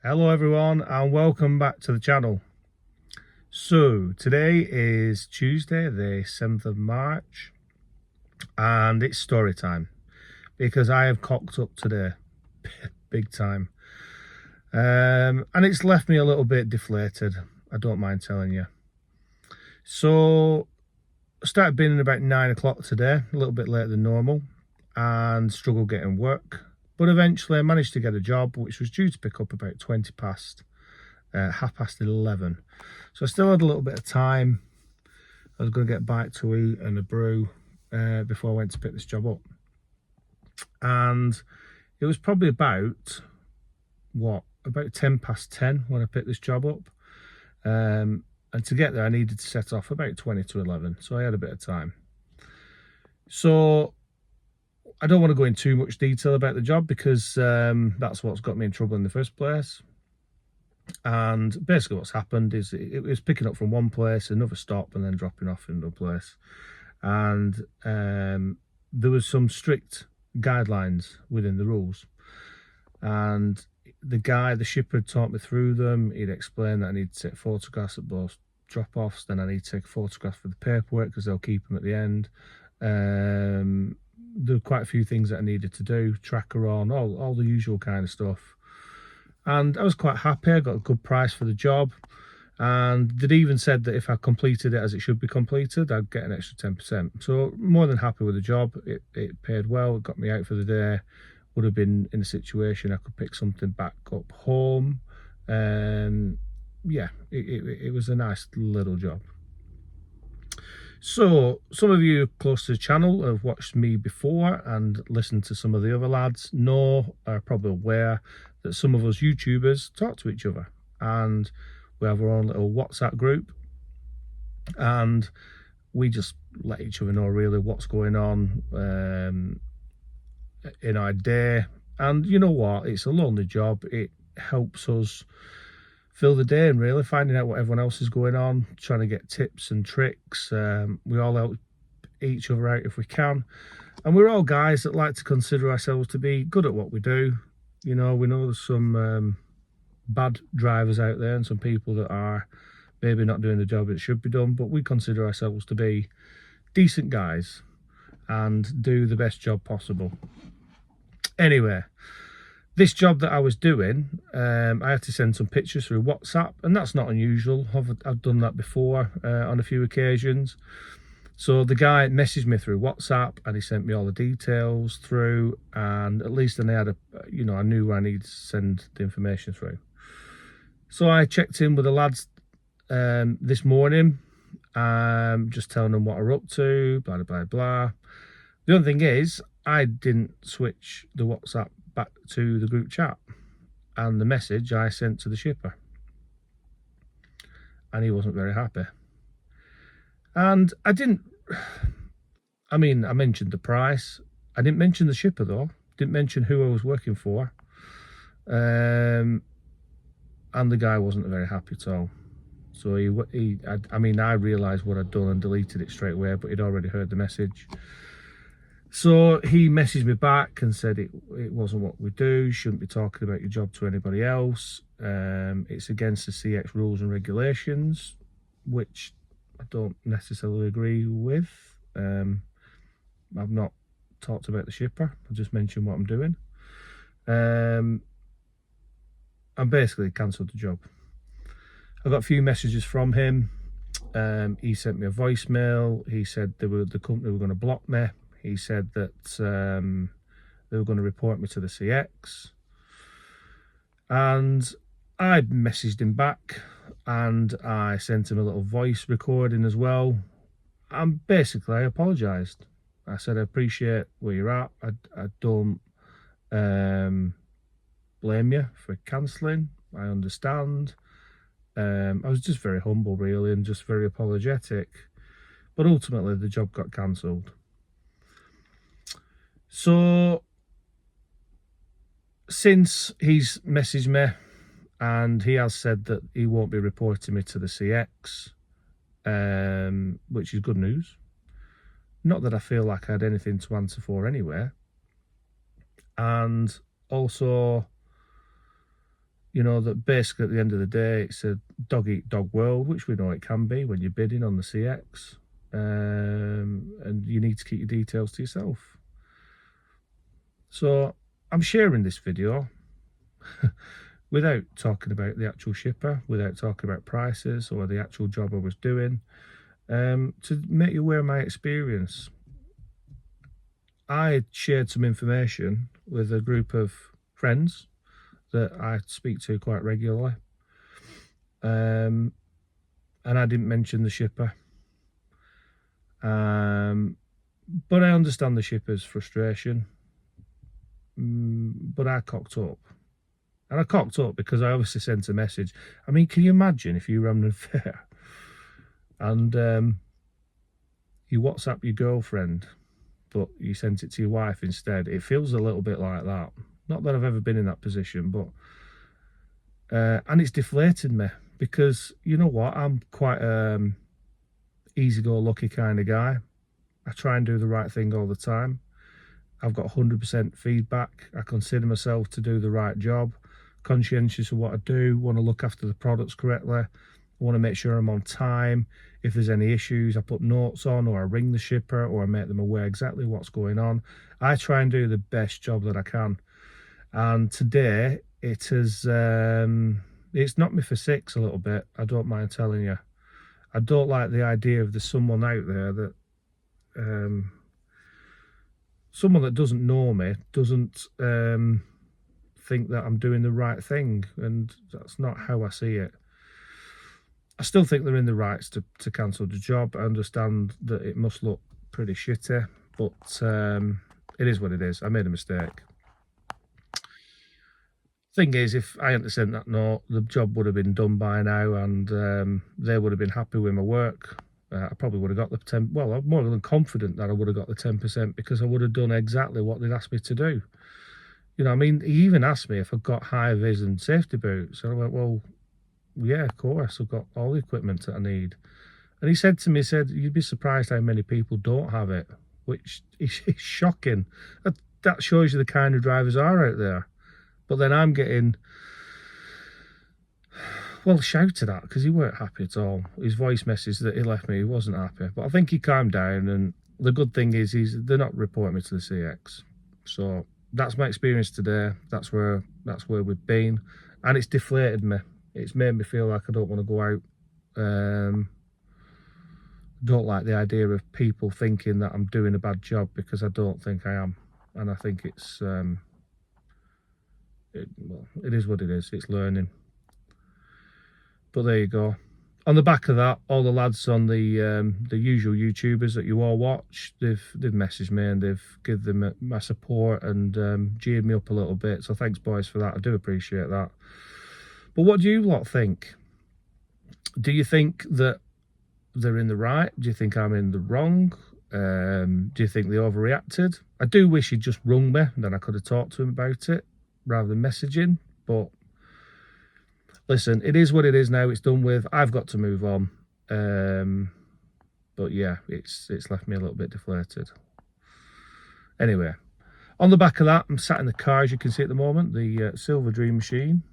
Hello everyone and welcome back to the channel. So today is Tuesday the 7th of March and it's story time because I have cocked up today big time, and it's left me a little bit deflated, I don't mind telling you. So I started binning about 9 o'clock today, a little bit later than normal, and struggled getting work, but eventually I managed to get a job which was due to pick up about 20 past half past 11. So I still had a little bit of time. I was going to get a bite to eat and a brew before I went to pick this job up. And it was probably about 10 past 10 when I picked this job up. And to get there, I needed to set off about 20 to 11. So I had a bit of time. So I don't want to go in too much detail about the job because that's what's got me in trouble in the first place. And basically what's happened is it was picking up from one place, another stop, and then dropping off in another place. And there was some strict guidelines within the rules. And the shipper had taught me through them. He'd explained that I need to take photographs at both drop-offs, then I need to take a photograph for the paperwork because they'll keep them at the end. There were quite a few things that I needed to do, tracker on, all the usual kind of stuff. And I was quite happy. I got a good price for the job, and they'd even said that if I completed it as it should be completed, I'd get an extra 10%. So more than happy with the job. It paid well, it got me out for the day. Would have been in a situation I could pick something back up home. Yeah, it was a nice little job. So some of you close to the channel have watched me before and listened to some of the other lads are probably aware that some of us YouTubers talk to each other, and we have our own little WhatsApp group, and we just let each other know really what's going on in our day. And you know what, it's a lonely job. It helps us fill the day and really finding out what everyone else is going on, trying to get tips and tricks. We all help each other out if we can, and we're all guys that like to consider ourselves to be good at what we do. You know, we know there's some bad drivers out there and some people that are maybe not doing the job it should be done, but we consider ourselves to be decent guys and do the best job possible. Anyway, this job that I was doing, I had to send some pictures through WhatsApp, and that's not unusual. I've done that before on a few occasions. So the guy messaged me through WhatsApp and he sent me all the details through, and at least then I had I knew where I needed to send the information through. So I checked in with the lads this morning, just telling them what we're up to, blah, blah, blah. The only thing is, I didn't switch the WhatsApp back to the group chat and the message I sent to the shipper, and he wasn't very happy. And I mentioned the price. I didn't mention the shipper though. Didn't mention who I was working for. And the guy wasn't very happy at all. So I realised what I'd done and deleted it straight away, but he'd already heard the message. So he messaged me back and said it wasn't what we do. You shouldn't be talking about your job to anybody else. It's against the CX rules and regulations, which I don't necessarily agree with. I've not talked about the shipper. I just mentioned what I'm doing. And basically cancelled the job. I got a few messages from him. He sent me a voicemail. He said the company were going to block me. He said that they were going to report me to the CX. And I messaged him back and I sent him a little voice recording as well. And basically I apologised. I said I appreciate where you're at. I don't blame you for cancelling. I understand. I was just very humble really and just very apologetic. But ultimately the job got cancelled. So since he's messaged me and he has said that he won't be reporting me to the CX, which is good news. Not that I feel like I had anything to answer for anyway. And also You know, that basically at the end of the day, it's a dog eat dog world, which we know it can be when you're bidding on the CX. And you need to keep your details to yourself. So I'm sharing this video without talking about the actual shipper, without talking about prices or the actual job I was doing, to make you aware of my experience. I shared some information with a group of friends that I speak to quite regularly, and I didn't mention the shipper. But I understand the shipper's frustration. But I cocked up. And I cocked up because I obviously sent a message. I mean, can you imagine if you were having an affair and you WhatsApp your girlfriend, but you sent it to your wife instead? It feels a little bit like that. Not that I've ever been in that position, but and it's deflated me because you know what? I'm quite easy-go-lucky kind of guy. I try and do the right thing all the time. I've got 100% feedback. I consider myself to do the right job, conscientious of what I do, want to look after the products correctly. I want to make sure I'm on time. If there's any issues, I put notes on, or I ring the shipper, or I make them aware exactly what's going on. I try and do the best job that I can. And today, it has, it's knocked me for six a little bit. I don't mind telling you. I don't like the idea of there's someone out there that, someone that doesn't know me, doesn't think that I'm doing the right thing, and that's not how I see it. I still think they're in the rights to cancel the job. I understand that it must look pretty shitty, but it is what it is. I made a mistake. Thing is, if I hadn't sent that note, the job would have been done by now, and they would have been happy with my work. I probably would have got the 10. Well, I'm more than confident that I would have got the 10% because I would have done exactly what they'd asked me to do. You know, I mean, he even asked me if I've got high vis and safety boots, and I went, well, yeah, of course, I've got all the equipment that I need. And he said to me, you'd be surprised how many people don't have it, which is shocking. That shows you the kind of drivers are out there. But then I'm getting, well, shouted at because he weren't happy at all. His voice message that he left me, he wasn't happy. But I think he calmed down, and the good thing is they're not reporting me to the CX. So that's my experience today. That's where we've been, and it's deflated me. It's made me feel like I don't want to go out. Don't like the idea of people thinking that I'm doing a bad job, because I don't think I am, and I think it's well, it is what it is. It's learning. But there you go. On the back of that, all the lads on the usual YouTubers that you all watch, they've messaged me and they've given them my support and cheered me up a little bit. So thanks, boys, for that. I do appreciate that. But what do you lot think? Do you think that they're in the right? Do you think I'm in the wrong? Do you think they overreacted? I do wish he'd just rung me, and then I could have talked to him about it rather than messaging. But listen, it is what it is now. It's done with. I've got to move on. But yeah, it's left me a little bit deflated. Anyway, on the back of that, I'm sat in the car, as you can see at the moment, the Silver Dream Machine.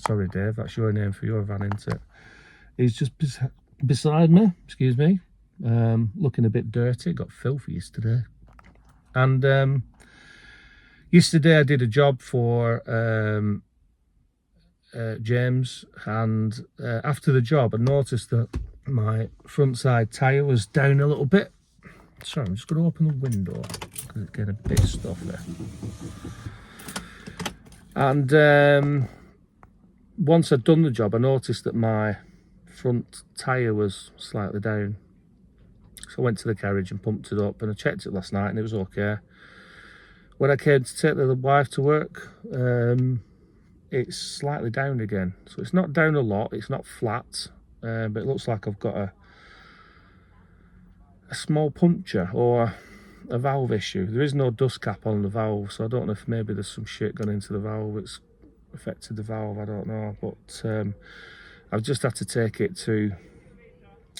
Sorry, Dave, that's your name for your van, isn't it? He's just beside me, excuse me, looking a bit dirty. Got filthy yesterday. And yesterday I did a job for James, and after the job I noticed that my front side tyre was down a little bit. Sorry, I'm just going to open the window because it's getting a bit stuffy. And once I'd done the job, I noticed that my front tyre was slightly down. So I went to the garage and pumped it up, and I checked it last night and it was okay. When I came to take the wife to work, it's slightly down again. So it's not down a lot, it's not flat, but it looks like I've got a small puncture or a valve issue. There is no dust cap on the valve, so I don't know if maybe there's some shit gone into the valve. It's affected the valve, I don't know. But I've just had to take it to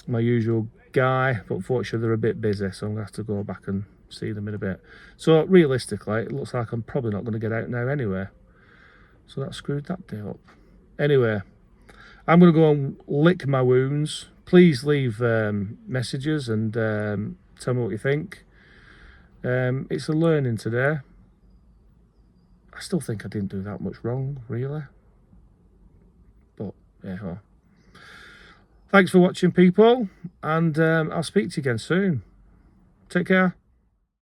my usual guy, but unfortunately they're a bit busy, so I'm going to have to go back and see them in a bit. So realistically, it looks like I'm probably not going to get out now anyway. So that screwed that day up. Anyway, I'm going to go and lick my wounds. Please leave messages and tell me what you think. It's a learning today. I still think I didn't do that much wrong, really. But, yeah. Thanks for watching, people. And I'll speak to you again soon. Take care.